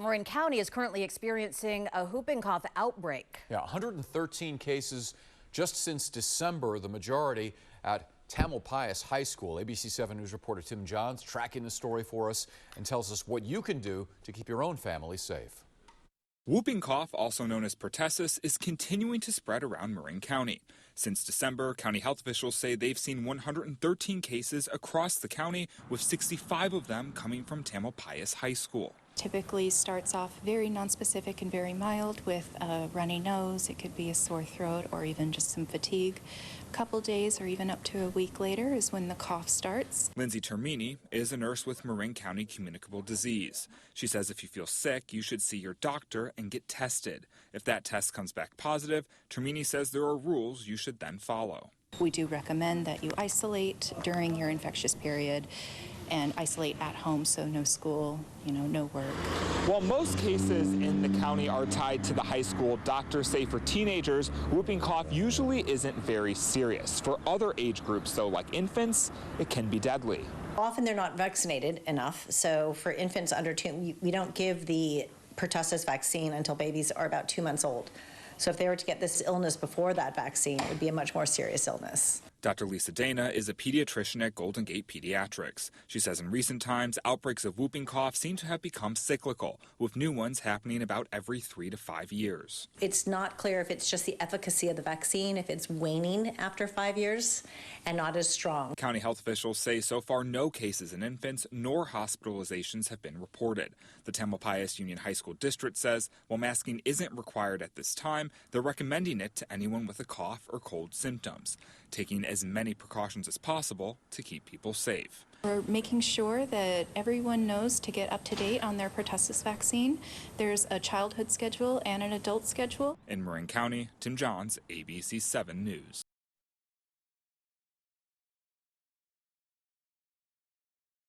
Marin County is currently experiencing a whooping cough outbreak. Yeah, 113 cases just since December, the majority at Tamalpais High School. ABC 7 News reporter Tim Johns tracking the story for us and tells us what you can do to keep your own family safe. Whooping cough, also known as pertussis, is continuing to spread around Marin County. Since December, county health officials say they've seen 113 cases across the county, with 65 of them coming from Tamalpais High School. Typically starts off very nonspecific and very mild with a runny nose. It could be a sore throat or even just some fatigue. A couple days or even up to a week later is when the cough starts. Lindsay Termini is a nurse with Marin County Communicable Disease. She says if you feel sick, you should see your doctor and get tested. If that test comes back positive, Termini says there are rules you should then follow. We do recommend that you isolate during your infectious period and isolate at home, so no school, no work. While most cases in the county are tied to the high school, doctors say for teenagers, whooping cough usually isn't very serious. For other age groups, though, like infants, it can be deadly. Often they're not vaccinated enough, so for infants under 2, we don't give the pertussis vaccine until babies are about 2 months old. So if they were to get this illness before that vaccine, it would be a much more serious illness. Dr. Lisa Dana is a pediatrician at Golden Gate Pediatrics. She says in recent times, outbreaks of whooping cough seem to have become cyclical, with new ones happening about every 3 to 5 years. It's not clear if it's just the efficacy of the vaccine, if it's waning after 5 years and not as strong. County health officials say so far no cases in infants nor hospitalizations have been reported. The Tamalpais Union High School District says while masking isn't required at this time, they're recommending it to anyone with a cough or cold symptoms, taking as many precautions as possible to keep people safe. We're making sure that everyone knows to get up to date on their pertussis vaccine. There's a childhood schedule and an adult schedule. In Marin County, Tim Johns, ABC 7 News.